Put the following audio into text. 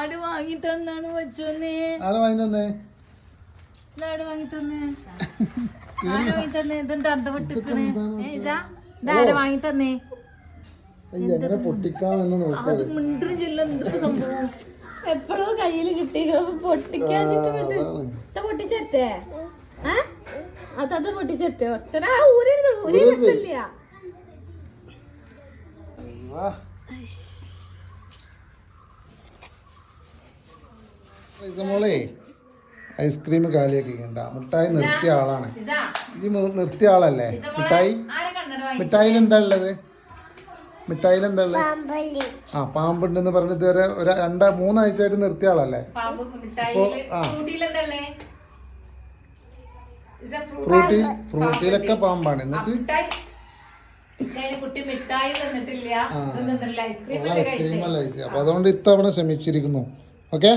ആര് വാങ്ങി തന്നാണ് വെച്ചോന്നേ? ആരാ വാങ്ങി തന്നേ? ആര് വാങ്ങി തന്നേ? ആര് വാങ്ങി തന്നേ? ഇതെന്താ അർദ്ധപ്പെട്ടിക്കണേ? ഇതാര് വാങ്ങി തന്നേ? എങ്ങനെ പൊട്ടിക്കാമെന്ന് നോക്കാം. അത് മിണ്ടും ചെല്ലുന്ന സംഭവം എപ്പോഴും കയ്യില് കിട്ടിയോ പൊട്ടിക്കാഞ്ഞിട്ട് പൊട്ടിച്ചേ അത് പൊട്ടിച്ചേ കുറച്ചൊരു ഊരരുത് ഊരി രസമില്ല. മോളെ ഐസ്ക്രീം കാലിയാക്കിക്കണ്ട. മിഠായി നിർത്തിയ ആളാണ് ഈ നിർത്തിയ ആളല്ലേ? മിഠായിൽ എന്താ ഉള്ളത്? മിഠായിൽ എന്താ ഉള്ളത്? ആ പാമ്പുണ്ടെന്ന് പറഞ്ഞിട്ട് ഇതുവരെ ഒരു 2-3 ആഴ്ചയായിട്ട് നിർത്തിയ ആളല്ലേ? ഫ്രൂട്ടിയിലൊക്കെ പാമ്പാണ്. എന്നിട്ട് ഐസ്ക്രീം അല്ല. അപ്പൊ അതുകൊണ്ട് ഇത്തവണ ശ്രമിച്ചിരിക്കുന്നു. ഓക്കെ.